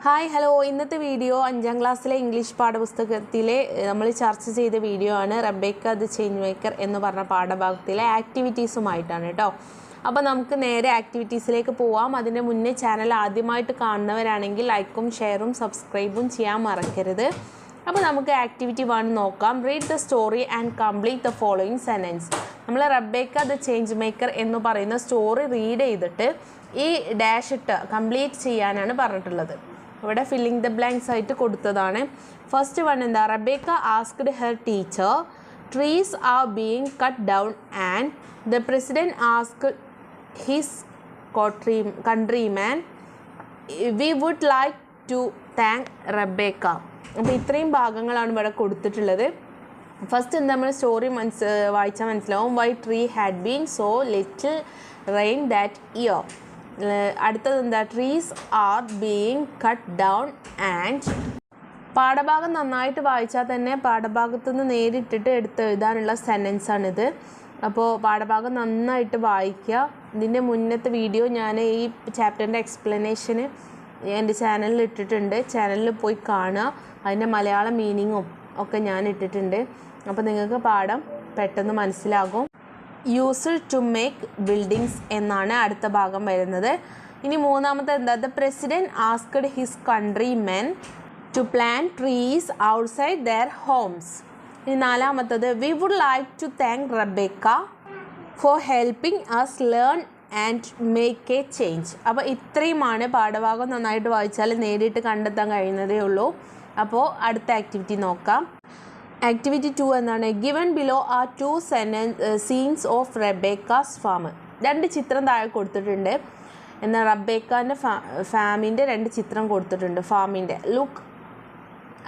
Hi hello ഇന്നത്തെ video 5ാം ക്ലാസ്സിലെ English പാഠപുസ്തകത്തിലെ നമ്മൾ ചർച്ച ചെയ്ത വീഡിയോ ആണ് റബേക്ക ദി ചേഞ്ച് മേക്കർ എന്ന് പറഞ്ഞ പാഠഭാഗത്തിലെ ആക്ടിവിറ്റീസുമായിട്ടാണ് കേട്ടോ. അപ്പോൾ നമുക്ക് നേരെ ആക്ടിവിറ്റീസിലേക്ക് പോവാം. അതിൻ്റെ മുന്നേ ചാനൽ ആദ്യമായിട്ട് കാണുന്നവരാണെങ്കിൽ ലൈക്കും ഷെയറും സബ്സ്ക്രൈബും ചെയ്യാൻ മറക്കരുത്. അപ്പോൾ നമുക്ക് ആക്ടിവിറ്റി 1 നോക്കാം. Read the story and complete the following sentence. നമ്മൾ റബേക്ക ദ ചേഞ്ച് മേക്കർ എന്ന് പറയുന്ന സ്റ്റോറി റീഡ് ചെയ്തിട്ട് ഈ ഡാഷ് ഇട്ട് കംപ്ലീറ്റ് ചെയ്യാനാണ് പറഞ്ഞിട്ടുള്ളത്. ഇവിടെ ഫില്ലിംഗ് ദ ബ്ലാങ്ക്സ് ആയിട്ട് കൊടുത്തതാണ്. ഫസ്റ്റ് വൺ എന്താ? Rebecca asked her teacher trees are being cut down and the president asked his countryman we would like to thank Rebecca. അപ്പോൾ ഇത്രയും ഭാഗങ്ങളാണ് ഇവിടെ കൊടുത്തിട്ടുള്ളത്. ഫസ്റ്റ് എന്താ നമ്മൾ സ്റ്റോറി വായിച്ചാൽ മനസ്സിലാവും. Why tree had been so little rain that year. അടുത്തത് എന്താ? Trees are being cut down and. പാഠഭാഗം നന്നായിട്ട് വായിച്ചാൽ തന്നെ പാഠഭാഗത്തു നിന്ന് നേരിട്ടിട്ട് എടുത്ത് എഴുതാനുള്ള സെൻറ്റൻസാണിത്. അപ്പോൾ പാഠഭാഗം നന്നായിട്ട് വായിക്കുക. ഇതിൻ്റെ മുന്നത്തെ വീഡിയോ ഞാൻ ഈ ചാപ്റ്ററിൻ്റെ എക്സ്പ്ലനേഷന് എൻ്റെ ചാനലിൽ ഇട്ടിട്ടുണ്ട്. ചാനലിൽ പോയി കാണുക. അതിൻ്റെ മലയാളം മീനിങ്ങും ഒക്കെ ഞാൻ ഇട്ടിട്ടുണ്ട്. അപ്പോൾ നിങ്ങൾക്ക് പാഠം പെട്ടെന്ന് മനസ്സിലാകും. യൂസ്ഡ് ടു മേക്ക് ബിൽഡിങ്സ് എന്നാണ് അടുത്ത ഭാഗം വരുന്നത്. ഇനി മൂന്നാമത്തെ എന്താ? The president asked his countrymen to plant trees outside their homes. ഇനി നാലാമത്തത് we would like to thank Rebecca for helping us learn and make a change. അപ്പോൾ ഇത്രയുമാണ്. പാഠഭാഗം നന്നായിട്ട് വായിച്ചാൽ നേരിട്ട് കണ്ടെത്താൻ കഴിയുന്നതേ ഉള്ളൂ. അപ്പോൾ അടുത്ത ആക്ടിവിറ്റി നോക്കാം. ആക്ടിവിറ്റി 2 എന്നാണ്? Given below are 2 scenes of Rebecca's farm. 2 ചിത്രം താഴെ കൊടുത്തിട്ടുണ്ട്. എന്നാൽ റബേക്കാൻ്റെ ഫാമിൻ്റെ 2 ചിത്രം കൊടുത്തിട്ടുണ്ട്. ഫാമിൻ്റെ look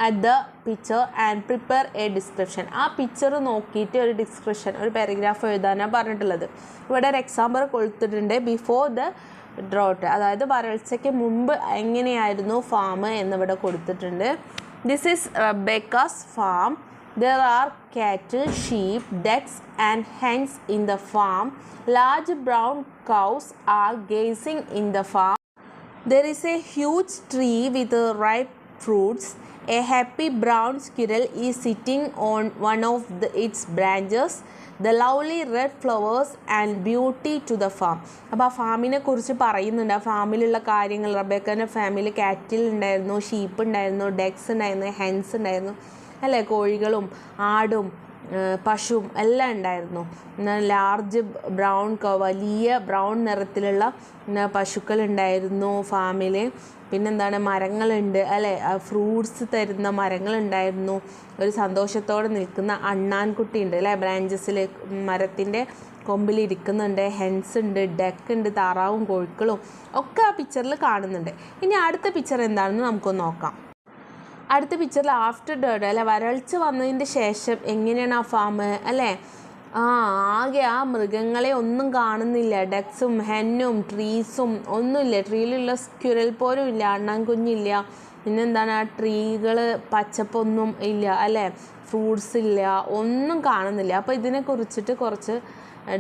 at the picture and prepare a description. ആ പിക്ചർ നോക്കിയിട്ട് ഒരു ഡിസ്ക്രിപ്ഷൻ, ഒരു പാരഗ്രാഫ് എഴുതാനാണ് പറഞ്ഞിട്ടുള്ളത്. ഇവിടെ ഒരു എക്സാമ്പിൾ കൊടുത്തിട്ടുണ്ട്. ബിഫോർ ദ ഡ്രോട്ട്, അതായത് വരൾച്ചയ്ക്ക് മുമ്പ് എങ്ങനെയായിരുന്നു ഫാം എന്നിവിടെ കൊടുത്തിട്ടുണ്ട്. This is Rebecca's farm. There are cattle, sheep, ducks and hens in the farm. Large brown cows are grazing in the farm. There is a huge tree with ripe fruits. A happy brown squirrel is sitting on one of its branches. The lovely red flowers and beauty to the farm. അപ്പോൾ ആ ഫാമിനെ കുറിച്ച് പറയുന്നുണ്ട്. ആ ഫാമിലുള്ള കാര്യങ്ങൾ. റബേക്കാൻ്റെ family കാറ്റിൽ ഉണ്ടായിരുന്നു, sheep ഉണ്ടായിരുന്നു, dex ഉണ്ടായിരുന്നു, ഹെൻസ് ഉണ്ടായിരുന്നു അല്ലേ, കോഴികളും ആടും പശുവും എല്ലാം ഉണ്ടായിരുന്നു. ലാർജ് ബ്രൗൺ വലിയ ബ്രൗൺ നിറത്തിലുള്ള പശുക്കൾ ഉണ്ടായിരുന്നു ഫാമിൽ. പിന്നെന്താണ്? മരങ്ങളുണ്ട് അല്ലേ, ഫ്രൂട്ട്സ് തരുന്ന മരങ്ങളുണ്ടായിരുന്നു. ഒരു സന്തോഷത്തോടെ നിൽക്കുന്ന അണ്ണാൻകുട്ടി ഉണ്ട് അല്ലേ, ബ്രാഞ്ചസിൽ മരത്തിൻ്റെ കൊമ്പിലിരിക്കുന്നുണ്ട്. ഹെൻസ് ഉണ്ട്, ഡക്ക് ഉണ്ട്, താറാവും കോഴിക്കളും ഒക്കെ ആ പിക്ചറിൽ കാണുന്നുണ്ട്. ഇനി അടുത്ത പിക്ചർ എന്താണെന്ന് നമുക്കൊന്ന് നോക്കാം. അടുത്ത പിക്ചറിൽ ആഫ്റ്റർ ഡേർട്ട് അല്ലെ, വരൾച്ച വന്നതിൻ്റെ ശേഷം എങ്ങനെയാണ് ആ ഫാം അല്ലേ. ആകെ ആ മൃഗങ്ങളെ ഒന്നും കാണുന്നില്ല. ഡക്സും ഹെന്നും ട്രീസും ഒന്നുമില്ല. ട്രീയിലുള്ള സ്ക്വിറൽ പോലും ഇല്ല, അണ്ണാൻകുഞ്ഞില്ല. പിന്നെന്താണ്? ആ ട്രീകൾ പച്ചപ്പൊന്നും ഇല്ല അല്ലേ, ഫ്രൂട്ട്സ് ഇല്ല, ഒന്നും കാണുന്നില്ല. അപ്പോൾ ഇതിനെക്കുറിച്ചിട്ട് കുറച്ച്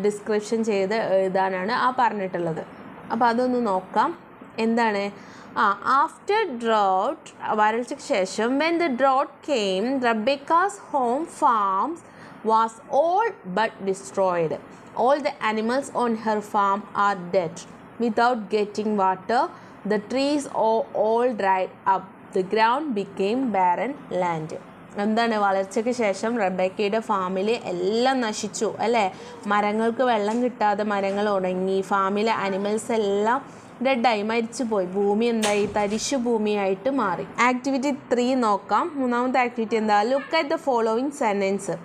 ഡിസ്ക്രിപ്ഷൻ ചെയ്ത് എഴുതാനാണ് ആ പറഞ്ഞിട്ടുള്ളത്. അപ്പോൾ അതൊന്ന് നോക്കാം. എന്താണ്? ആഫ്റ്റർ ഡ്രോട്ട്, വരൾച്ചയ്ക്ക് ശേഷം. When the drought came Rebecca's home farms was all but destroyed. All the animals on her farm are dead. Without getting water the trees all dried up. The ground became barren land. എന്താണ്? വളർച്ചയ്ക്ക് ശേഷം റബേക്കയുടെ ഫാമിൽ എല്ലാം നശിച്ചു അല്ലേ. മരങ്ങൾക്ക് വെള്ളം കിട്ടാതെ മരങ്ങൾ ഉണങ്ങി. ഫാമിലെ അനിമൽസ് എല്ലാം ഡെഡായി, മരിച്ചു പോയി. ഭൂമി എന്തായി? തരിശു ഭൂമിയായിട്ട് മാറി. ആക്ടിവിറ്റി 3 നോക്കാം. മൂന്നാമത്തെ ആക്ടിവിറ്റി എന്താ? Look at the following sentence.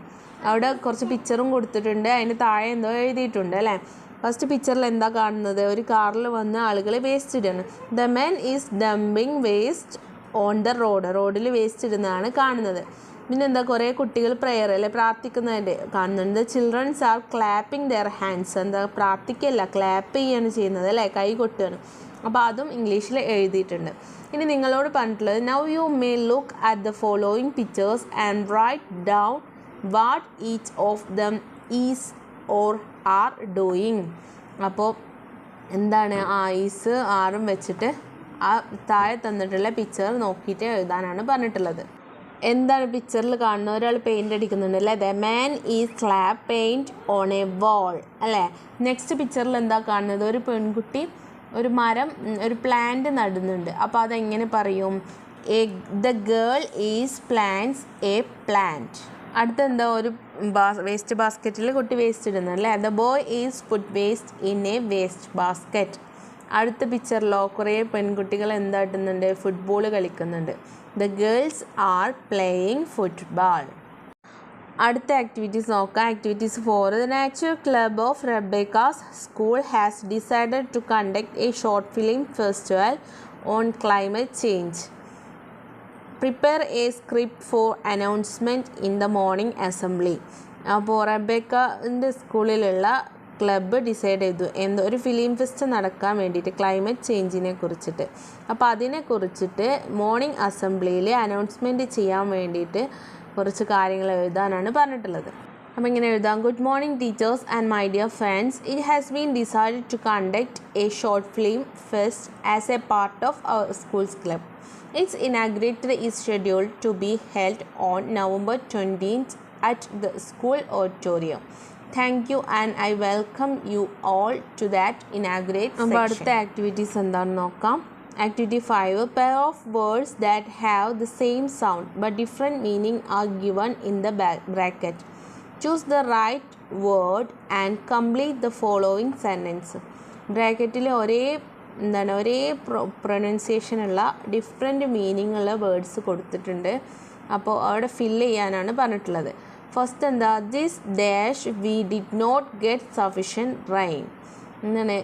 അവിടെ കുറച്ച് പിക്ചറും കൊടുത്തിട്ടുണ്ട്. അതിന് താഴെ എന്തോ എഴുതിയിട്ടുണ്ട് അല്ലേ. ഫസ്റ്റ് പിക്ചറിൽ എന്താ കാണുന്നത്? ഒരു കാറിൽ വന്ന് ആളുകൾ വേസ്റ്റ് ഇടുകയാണ്. The men is dumping waste on the road. റോഡിൽ വേസ്റ്റ് ഇടുന്നതാണ് കാണുന്നത്. പിന്നെന്താ? കുറേ കുട്ടികൾ പ്രെയർ അല്ലെ, പ്രാർത്ഥിക്കുന്നതിൻ്റെ കാണുന്നുണ്ട്. Childrens are clapping their hands. എന്താ? പ്രാർത്ഥിക്കല്ല, ക്ലാപ്പ് ചെയ്യാണ് ചെയ്യുന്നത് അല്ലേ, കൈ കൊട്ടുകയാണ്. അപ്പോൾ അതും ഇംഗ്ലീഷിൽ എഴുതിയിട്ടുണ്ട്. ഇനി നിങ്ങളോട് പറഞ്ഞിട്ടുള്ളത് now you may look at the following pictures and write down what each of them is or are doing. അപ്പോൾ എന്താണ്? ഈസ് ആറും വെച്ചിട്ട് ആ താഴെ തന്നിട്ടുള്ള പിക്ചർ നോക്കിയിട്ട് എഴുതാനാണ് പറഞ്ഞിട്ടുള്ളത്. എന്താണ് പിക്ചറിൽ കാണുന്നത്? ഒരാൾ പെയിൻ്റ് അടിക്കുന്നുണ്ട് അല്ലേ? The man is slab paint on A വാൾ അല്ലേ? നെക്സ്റ്റ് പിക്ചറിൽ എന്താ കാണുന്നത്? ഒരു പെൺകുട്ടി ഒരു മരം, ഒരു പ്ലാന്റ് നടുന്നുണ്ട്. അപ്പോൾ അതെങ്ങനെ പറയും? The girl is plants a plant. അടുത്തെന്താ? ഒരു വേസ്റ്റ് ബാസ്ക്കറ്റിൽ കുട്ടി വേസ്റ്റ് ഇടുന്നു അല്ലേ? The boy is put waste in a waste basket. അടുത്ത പിക്ചറിലോ കുറേ പെൺകുട്ടികൾ എന്താ ഇടുന്നുണ്ട്? ഫുട്ബോൾ കളിക്കുന്നുണ്ട്. The girls are playing football. അടുത്ത ആക്ടിവിറ്റീസ് നോക്കാം. Activities 4. The natural club of Rebecca's school has decided to conduct a short film festival on climate change. Prepare a script for announcement in the morning assembly. അപ്പോൾ റബേക്കൻ്റെ സ്കൂളിലുള്ള club decide ചെയ്തു ഒരു film fest നടക്കാൻ വേണ്ടിയിട്ട് climate ചേഞ്ചിനെ കുറിച്ചിട്ട്. അപ്പോൾ അതിനെക്കുറിച്ചിട്ട് morning അസംബ്ലിയിൽ announcement ചെയ്യാൻ വേണ്ടിയിട്ട് കുറച്ച് കാര്യങ്ങൾ എഴുതാനാണ് പറഞ്ഞിട്ടുള്ളത്. അപ്പോൾ ഇങ്ങനെ എഴുതാം. Good morning teachers and my dear friends, it has been decided to conduct a short film fest as a part of our schools club. Its inauguration is scheduled to be held on November 20th at the school auditorium. Thank you and I welcome you all to that inaugurate section. അപ്പോൾ അടുത്ത activities എന്താണെന്ന് നോക്കാം. Activity 5. A pair of words that have the same sound but different meaning are given in the bracket. Choose the right word and complete the following sentence. ബ്രാക്കറ്റിൽ ഒരേ പ്രൊനൗൺസിയേഷനുള്ള different meaning ഉള്ള words കൊടുത്തിട്ടുണ്ട്. അപ്പോൾ അവിടെ fill ചെയ്യാനാണ് പറഞ്ഞിട്ടുള്ളത്. First എന്താ? This dash we did not get sufficient rain. എന്താണ്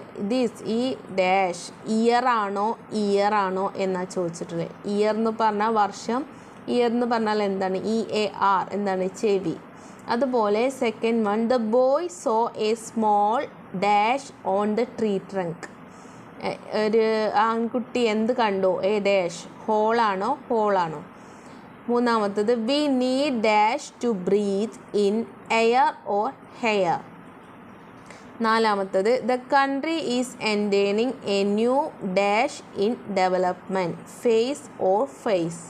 ഈ ഡാഷ് ഇയർ ആണോ എന്നാണ് ചോദിച്ചിട്ടുള്ളത്. ഇയർ എന്ന് പറഞ്ഞാൽ വർഷം, ഇയർ എന്ന് പറഞ്ഞാൽ എന്താണ്? EAR എന്താണ്? ചെവി. അതുപോലെ second one, the boy saw a small dash on the tree trunk. ഒരു ആൺകുട്ടി എന്ത് കണ്ടു? എ ഡാഷ് ഹോളാണോ? മൂന്നാമത്തത്, we need dash to breathe in air or hair. നാലാമത്തത്, the country is entering a new dash in development, phase or face.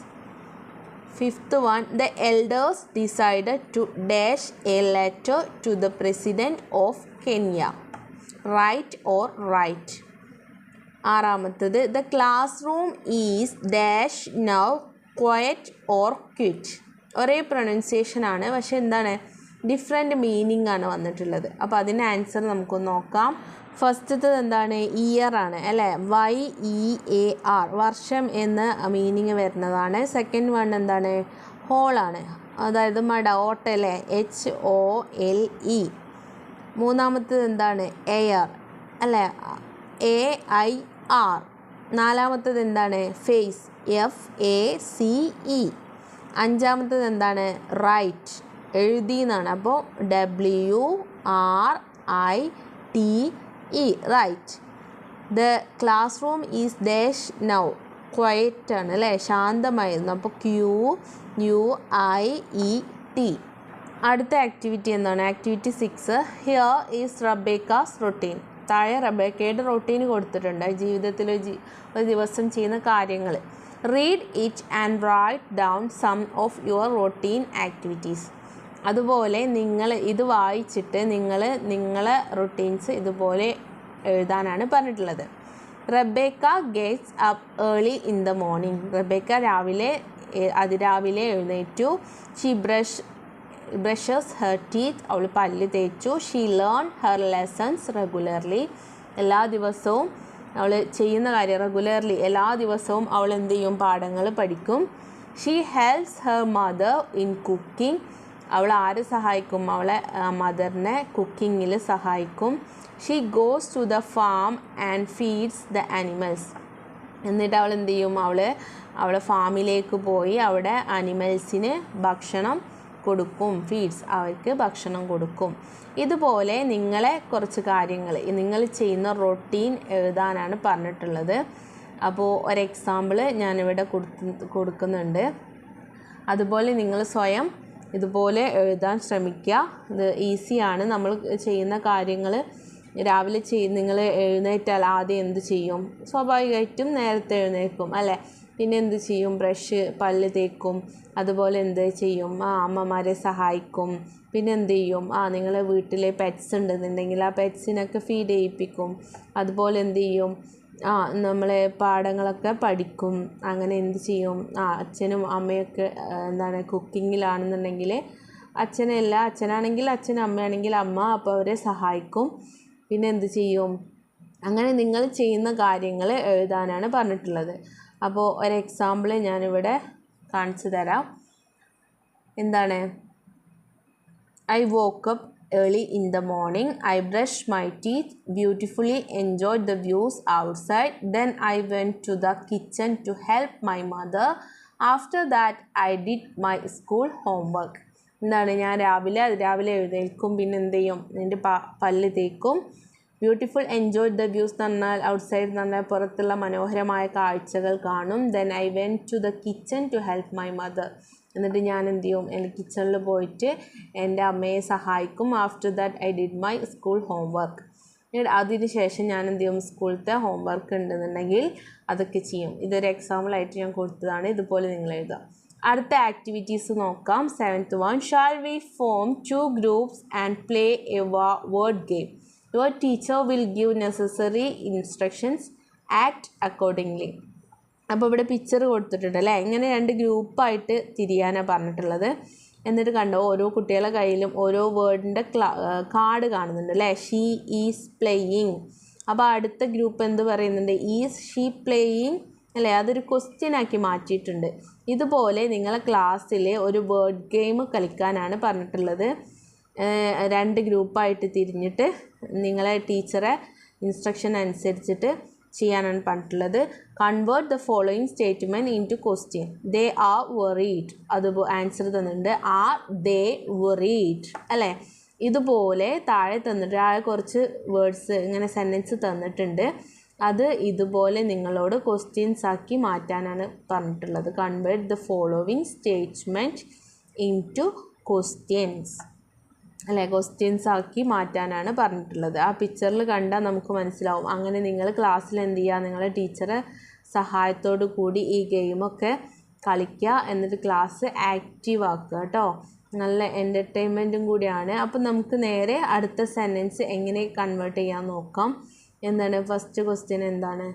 Fifth one, the elders decided to dash a letter to the president of Kenya, right or write. ആറാമത്തത്, the class room is dash now quiet or quit. ഒരേ പ്രൊനൗൺസിയേഷനാണ്, പക്ഷെ എന്താണ്? Different meaning ആണ് വന്നിട്ടുള്ളത്. അപ്പോൾ അതിൻ്റെ answer നമുക്കൊന്ന് നോക്കാം. ഫസ്റ്റത്തത് എന്താണ്? ഇയർ ആണ് അല്ലേ? YEAR വർഷം എന്ന മീനിങ് വരുന്നതാണ്. സെക്കൻഡ് വൺ എന്താണ്? ഹോളാണ്, അതായത് മട, ഓട്ടല്ലേ, HOLE. മൂന്നാമത്തത് എന്താണ്? എയർ അല്ലേ? AIR. നാലാമത്തത് എന്താണ്? Face, FACE. അഞ്ചാമത്തത് എന്താണ്? റൈറ്റ്, എഴുതി എന്നാണ്. അപ്പോൾ WRITE, write. The class room is dash now, quiet ആണ് അല്ലേ? ശാന്തമായിരുന്നു. അപ്പോൾ QUIET. അടുത്ത ആക്ടിവിറ്റി എന്താണ്? Activity 6. Here is Rebecca's routine. താഴെ റബേക്കയുടെ റൊട്ടീൻ കൊടുത്തിട്ടുണ്ട്. ജീവിതത്തിൽ ഒരു ദിവസം ചെയ്യുന്ന കാര്യങ്ങൾ. Read it and write down some of your routine activities. അതുപോലെ നിങ്ങൾ ഇത് വായിച്ചിട്ട് നിങ്ങളെ റൊട്ടീൻസ് ഇതുപോലെ എഴുതാനാണ് പറഞ്ഞിട്ടുള്ളത്. Rebecca gets up early in the morning. Rebecca അതിരാവിലെ എഴുന്നേറ്റു. She brushes her teeth. അവൾ പല്ല് തേച്ചു. She learn her lessons regularly. എല്ലാ ദിവസവും അവൾ ചെയ്യുന്ന കാര്യം റെഗുലർലി, എല്ലാ ദിവസവും അവൾ എന്ത് ചെയ്യും? പാഠങ്ങൾ പഠിക്കും. She helps her mother in cooking. അവൾ ആരെ സഹായിക്കും? അവളെ മദറിനെ കുക്കിങ്ങിൽ സഹായിക്കും. She goes to the farm and feeds the animals. എന്നിട്ട് അവൾ എന്ത് ചെയ്യും? അവളെ ഫാമിലേക്ക് പോയി അവിടെ ആനിമൽസിന് ഭക്ഷണം കൊടുക്കും. ഫീഡ്സ്, അവർക്ക് ഭക്ഷണം കൊടുക്കും. ഇതുപോലെ നിങ്ങളെ കുറച്ച് കാര്യങ്ങൾ നിങ്ങൾ ചെയ്യുന്ന റൊട്ടീൻ എഴുതാനാണ് പറഞ്ഞിട്ടുള്ളത്. അപ്പോൾ ഒരു എക്സാമ്പിൾ ഞാനിവിടെ കൊടുക്കുന്നുണ്ട്. അതുപോലെ നിങ്ങൾ സ്വയം ഇതുപോലെ എഴുതാൻ ശ്രമിക്കുക. ഇത് ഈസിയാണ്. നമ്മൾ ചെയ്യുന്ന കാര്യങ്ങൾ രാവിലെ നിങ്ങൾ എഴുന്നേറ്റാൽ ആദ്യം എന്ത് ചെയ്യും? സ്വാഭാവികമായിട്ടും നേരത്തെ എഴുന്നേൽക്കും അല്ലേ? പിന്നെ എന്ത് ചെയ്യും? ബ്രഷ്, പല്ല് തേക്കും, അതുപോലെ എന്ത് ചെയ്യും? അമ്മമാരെ സഹായിക്കും. പിന്നെ എന്ത് ചെയ്യും? നിങ്ങളെ വീട്ടിലെ പെറ്റ്സ് ഉണ്ടെന്നുണ്ടെങ്കിൽ ആ പെറ്റ്സിനൊക്കെ ഫീഡ് ചെയ്യിപ്പിക്കും. അതുപോലെ എന്ത് ചെയ്യും? നമ്മളെ പാഠങ്ങളൊക്കെ പഠിക്കും. അങ്ങനെ എന്ത് ചെയ്യും? അച്ഛനും അമ്മയൊക്കെ കുക്കിങ്ങിലാണെന്നുണ്ടെങ്കിൽ അച്ഛനാണെങ്കിൽ അച്ഛൻ, അമ്മയാണെങ്കിൽ അമ്മ, അപ്പോൾ അവരെ സഹായിക്കും. പിന്നെ എന്ത് ചെയ്യും? അങ്ങനെ നിങ്ങൾ ചെയ്യുന്ന കാര്യങ്ങൾ എഴുതാനാണ് പറഞ്ഞിട്ടുള്ളത്. അപ്പോൾ ഒരു എക്സാമ്പിൾ ഞാനിവിടെ കാണിച്ചു തരാം. എന്താണ്? I woke up early in the morning. I brushed my teeth, beautifully enjoyed the views outside. Then I went to the kitchen to help my mother. After that, I did my school homework. എന്താണ്? ഞാൻ രാവിലെ എഴുന്നേൽക്കും. പിന്നെ എന്ത് ചെയ്യും? എൻ്റെ പല്ല് തേക്കും. ബ്യൂട്ടിഫുൾ എൻജോയ് ദ വ്യൂസ് എന്ന് പറഞ്ഞാൽ ഔട്ട്സൈഡ് എന്ന് പറഞ്ഞാൽ പുറത്തുള്ള മനോഹരമായ കാഴ്ചകൾ കാണും. Then I went to the kitchen to help my mother. എന്നിട്ട് ഞാൻ എന്ത് ചെയ്യും? എൻ്റെ കിച്ചണിൽ പോയിട്ട് എൻ്റെ അമ്മയെ സഹായിക്കും. After that I did my school homework. അതിന് ശേഷം ഞാൻ എന്ത് ചെയ്യും? സ്കൂളത്തെ ഹോംവർക്ക് ഉണ്ടെന്നുണ്ടെങ്കിൽ അതൊക്കെ ചെയ്യും. ഇതൊരു എക്സാമ്പിളായിട്ട് ഞാൻ കൊടുത്തതാണ്. ഇതുപോലെ നിങ്ങൾ എഴുതുക. അടുത്ത ആക്ടിവിറ്റീസ് നോക്കാം. 7th one. Shall we form 2 groups and play a word game? Your teacher will give necessary instructions. Act accordingly. അപ്പോൾ ഇവിടെ പിക്ചർ കൊടുത്തിട്ടുണ്ട് അല്ലേ? ഇങ്ങനെ 2 ഗ്രൂപ്പായിട്ട് തിരിയാനാണ് പറഞ്ഞിട്ടുള്ളത്. എന്നിട്ട് കണ്ടോ, ഓരോ കുട്ടികളുടെ കയ്യിലും ഓരോ വേർഡിൻ്റെ കാർഡ് കാണുന്നുണ്ട് അല്ലേ? She is playing. അപ്പോൾ അടുത്ത ഗ്രൂപ്പ് എന്ത് പറയുന്നുണ്ട്? ഈസ് ഷീ പ്ലേയിങ് അല്ലേ? അതൊരു ക്വസ്റ്റ്യൻ ആക്കി മാറ്റിയിട്ടുണ്ട്. ഇതുപോലെ നിങ്ങളെ ക്ലാസ്സിൽ ഒരു വേർഡ് ഗെയിം കളിക്കാനാണ് പറഞ്ഞിട്ടുള്ളത്. 2 ഗ്രൂപ്പായിട്ട് തിരിഞ്ഞിട്ട് നിങ്ങളെ ടീച്ചറെ ഇൻസ്ട്രക്ഷൻ അനുസരിച്ചിട്ട് ചെയ്യാനാണ് പറഞ്ഞിട്ടുള്ളത്. Convert the following statement into question. They are worried. അത് ആൻസർ തന്നിട്ടുണ്ട്. ആർ ദേ വറീഡ് അല്ലേ? ഇതുപോലെ താഴെ കുറച്ച് വേർഡ്സ് ഇങ്ങനെ സെൻറ്റൻസ് തന്നിട്ടുണ്ട്. അത് ഇതുപോലെ നിങ്ങളോട് ക്വസ്റ്റ്യൻസ് ആക്കി മാറ്റാനാണ് പറഞ്ഞിട്ടുള്ളത്. Convert the following statement in two questions അല്ലേ? ക്വസ്റ്റ്യൻസ് ആക്കി മാറ്റാനാണ് പറഞ്ഞിട്ടുള്ളത്. ആ പിക്ചറിൽ കണ്ടാൽ നമുക്ക് മനസ്സിലാവും. അങ്ങനെ നിങ്ങൾ ക്ലാസ്സിൽ എന്ത് ചെയ്യുക? നിങ്ങളുടെ ടീച്ചറെ സഹായത്തോടു കൂടി ഈ ഗെയിമൊക്കെ കളിക്കുക. എന്നിട്ട് ക്ലാസ് ആക്റ്റീവ് ആക്കുക കേട്ടോ. നല്ല എൻ്റർടൈൻമെൻറ്റും കൂടിയാണ്. അപ്പം നമുക്ക് നേരെ അടുത്ത സെൻറ്റൻസ് എങ്ങനെ കൺവേർട്ട് ചെയ്യാൻ നോക്കാം. എന്താണ് ഫസ്റ്റ് ക്വസ്റ്റ്യൻ? എന്താണ്?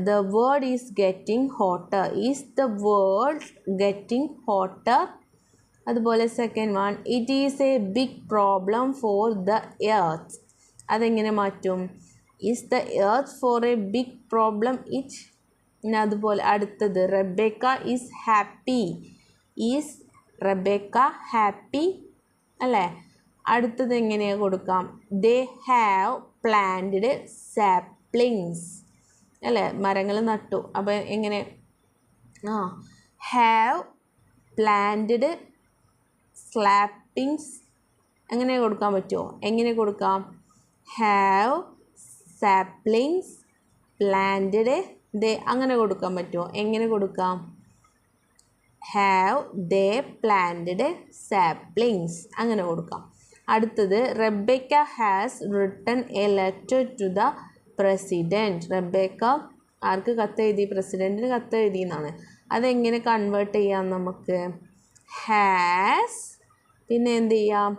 The word is getting hotter. Is the word getting hotter? അതുപോലെ second one, it is a big problem for the earth. അതെങ്ങനെ മാറ്റും? Is the earth for a big problem it. പിന്നെ അതുപോലെ അടുത്തത്, Rebecca is happy. Is Rebecca happy അല്ലേ? അടുത്തത് എങ്ങനെയാണ് കൊടുക്കാം? ദേ ഹാവ് പ്ലാന്റഡ് സാപ്ലിങ്സ് അല്ലേ? മരങ്ങൾ നട്ടു. അപ്പോൾ എങ്ങനെ? ഹാവ് പ്ലാന്റഡ് സ്ലാപ്പിങ്സ് അങ്ങനെ കൊടുക്കാൻ പറ്റുമോ? എങ്ങനെ കൊടുക്കാം? ഹാവ് സാപ്ലിങ്സ് പ്ലാന്റഡ് ദേ അങ്ങനെ കൊടുക്കാൻ പറ്റുമോ? എങ്ങനെ കൊടുക്കാം? ഹാവ് ദേ പ്ലാന്റഡ് സാപ്ലിങ്സ് അങ്ങനെ കൊടുക്കാം. അടുത്തത്, Rebecca has written a letter to the president. റെബേക്ക ആർക്ക് കത്ത് എഴുതി? പ്രസിഡൻറ്റിന് കത്ത് എഴുതി എന്നാണ്. അതെങ്ങനെ കൺവേർട്ട് ചെയ്യാം നമുക്ക്? ഹാസ്, പിന്നെ എന്ത് ചെയ്യാം?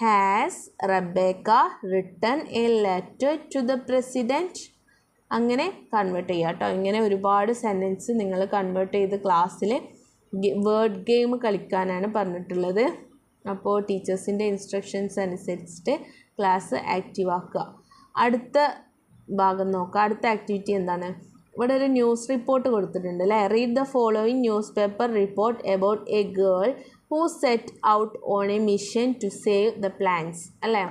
Has Rebecca written a letter to the president. അങ്ങനെ കൺവേർട്ട് ചെയ്യാം കേട്ടോ. ഇങ്ങനെ ഒരുപാട് സെൻറ്റൻസ് നിങ്ങൾ കൺവേർട്ട് ചെയ്ത് ക്ലാസ്സിൽ വേർഡ് ഗെയിം കളിക്കാനാണ് പറഞ്ഞിട്ടുള്ളത്. അപ്പോൾ ടീച്ചേഴ്സിൻ്റെ ഇൻസ്ട്രക്ഷൻസ് അനുസരിച്ചിട്ട് ക്ലാസ് ആക്റ്റീവ് ആക്കുക. അടുത്ത ഭാഗം നോക്കുക. അടുത്ത ആക്ടിവിറ്റി എന്താണ്? ഇവിടെ ഒരു ന്യൂസ് റിപ്പോർട്ട് കൊടുത്തിട്ടുണ്ട് അല്ലേ? Read the following newspaper report about a girl who set out on a mission to save the plants അല്ലേ?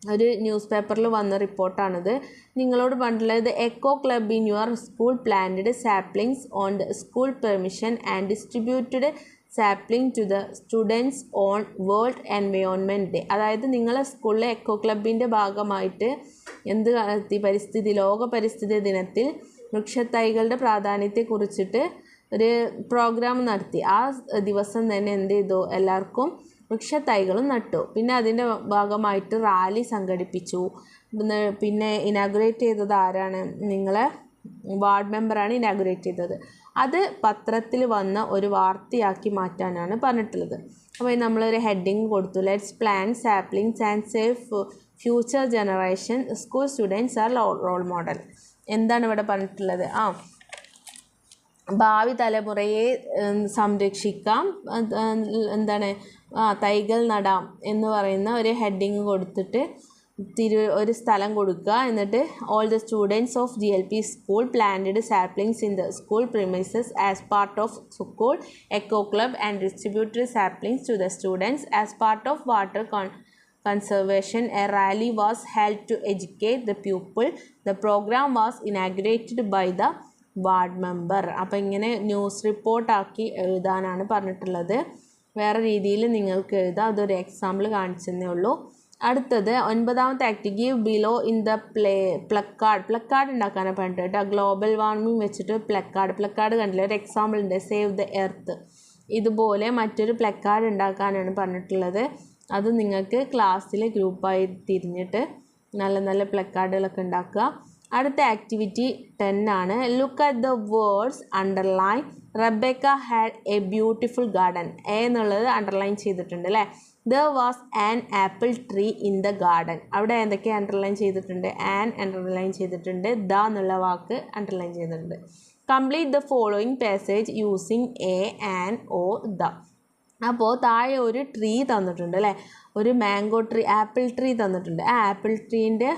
ഒരു ന്യൂസ് പേപ്പറിൽ വന്ന റിപ്പോർട്ടാണിത്. നിങ്ങളോട് പറഞ്ഞിട്ടുള്ളത്, eco club in your school planted saplings on the school permission and distributed sapling to the students on world environment day. അതായത് നിങ്ങളെ സ്കൂളിലെ എക്കോ ക്ലബിൻ്റെ ഭാഗമായിട്ട് ലോക പരിസ്ഥിതി ദിനത്തിൽ വൃക്ഷത്തൈകളുടെ പ്രാധാന്യത്തെക്കുറിച്ചിട്ട് ഒരു പ്രോഗ്രാം നടത്തി. ആ ദിവസം തന്നെ എന്ത് ചെയ്തു? എല്ലാവർക്കും വൃക്ഷത്തൈകളും നട്ടു. പിന്നെ അതിൻ്റെ ഭാഗമായിട്ട് റാലി സംഘടിപ്പിച്ചു. പിന്നെ ഇനാഗുറേറ്റ് ചെയ്തത് ആരാണ്? നിങ്ങളെ വാർഡ് മെമ്പറാണ് ഇനാഗുറേറ്റ് ചെയ്തത്. അത് പത്രത്തിൽ വന്ന ഒരു വാർത്തയാക്കി മാറ്റാനാണ് പറഞ്ഞിട്ടുള്ളത്. അപ്പോൾ നമ്മളൊരു ഹെഡിങ് കൊടുത്തു, let's plant saplings and save future generation, school students are role model. എന്താണ് ഇവിടെ പറഞ്ഞിട്ടുള്ളത്? ഭാവി തലമുറയെ സംരക്ഷിക്കാം, എന്താണ് തൈകൾ നടാം എന്ന് പറയുന്ന ഒരു ഹെഡിങ് കൊടുത്തിട്ട് ഒരു സ്ഥലം കൊടുക്കുക. എന്നിട്ട് all the students of GLP school planted saplings in the school premises as part of school eco club and distributed saplings to the students as part of water conservation. A rally was held to educate the pupil. The program was inaugurated by the ward member. അപ്പോൾ ഇങ്ങനെ news റിപ്പോർട്ടാക്കി എഴുതാനാണ് പറഞ്ഞിട്ടുള്ളത്. വേറെ രീതിയിൽ നിങ്ങൾക്ക് എഴുതാം. അതൊരു example കാണിച്ചതേ ഉള്ളൂ. അടുത്തത് 9ാമത്തെ act, give below in the placard ഉണ്ടാക്കാനാണ് പറഞ്ഞിട്ട് കേട്ടോ. ഗ്ലോബൽ വാർമിംഗ് വെച്ചിട്ട് പ്ലക്കാർഡ് കണ്ടില്ല, ഒരു എക്സാമ്പിൾ ഉണ്ട്, സേവ് ദ എർത്ത്. ഇതുപോലെ മറ്റൊരു പ്ലക്കാർഡ് ഉണ്ടാക്കാനാണ് പറഞ്ഞിട്ടുള്ളത്. അത് നിങ്ങൾക്ക് ക്ലാസ്സിൽ ഗ്രൂപ്പായി തിരിഞ്ഞിട്ട് നല്ല നല്ല പ്ലക്കാർഡുകളൊക്കെ ഉണ്ടാക്കുക. അടുത്ത ആക്ടിവിറ്റി 10 ആണ്. Look at the words underline. Rebecca had A beautiful garden. എന്നുള്ളത് അണ്ടർലൈൻ ചെയ്തിട്ടുണ്ട് അല്ലേ. There was an apple tree in the garden. അവിടെ എന്തൊക്കെ അണ്ടർലൈൻ ചെയ്തിട്ടുണ്ട്? ആൻ അണ്ടർലൈൻ ചെയ്തിട്ടുണ്ട്, ദ എന്നുള്ള വാക്ക് അണ്ടർലൈൻ ചെയ്തിട്ടുണ്ട്. Complete the following passage using A, an, or, the. അപ്പോൾ താഴെ ഒരു ട്രീ തന്നിട്ടുണ്ട് അല്ലേ, ഒരു മാംഗോ ട്രീ, ആപ്പിൾ ട്രീ തന്നിട്ടുണ്ട്. ആ ആപ്പിൾ ട്രീൻ്റെ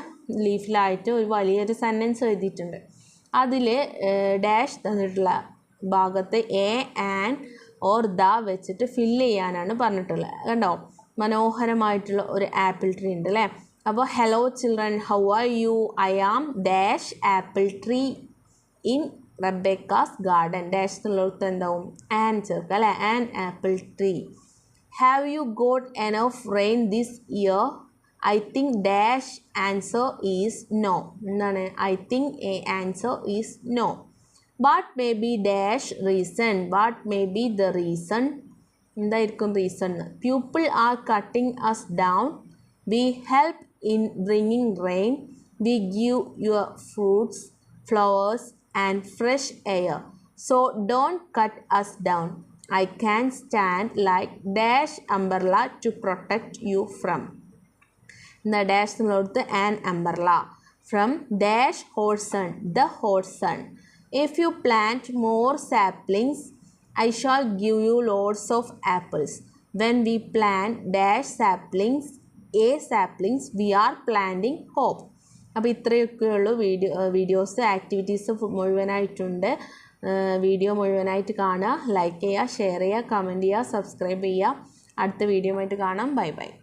ലീഫിലായിട്ട് ഒരു വലിയൊരു സെൻറ്റൻസ് എഴുതിയിട്ടുണ്ട്. അതിൽ ഡാഷ് തന്നിട്ടുള്ള ഭാഗത്ത് എ, ആൻ, ഓർ, ദ വെച്ചിട്ട് ഫില്ല് ചെയ്യാനാണ് പറഞ്ഞിട്ടുള്ളത്. കണ്ടോ, മനോഹരമായിട്ടുള്ള ഒരു ആപ്പിൾ ട്രീ ഉണ്ട് അല്ലേ. അപ്പോൾ hello children, how are you? I am dash apple tree in Rebecca's garden. Dash എന്നുള്ളത് എന്താവും? ആൻ ചേർക്കുക അല്ലേ, an apple tree. Have you got enough rain this year? I think dash answer is no. എന്താണ്? I think a answer is no. What may be dash reason? What may be the reason? എന്തായിരിക്കും reason? People are cutting us down. We help in bringing rain. We give your fruits, flowers and fresh air. So don't cut us down. I can stand like dash umbrella to protect you from. The dash എന്നുള്ളത് an umbrella. From dash hot sun, the hot sun. If you plant more saplings, I shall give you loads of apples. When we plant dash saplings, we are planting hope. അപ്പോൾ ഇത്രയൊക്കെയുള്ളൂ videos. Activities മുഴുവനായിട്ടുണ്ട്. Video മുഴുവനായിട്ട് കാണുക, like ചെയ്യുക, share ചെയ്യുക, comment ചെയ്യുക, subscribe ചെയ്യുക. അടുത്ത video ആയിട്ട് കാണാം. Bye bye.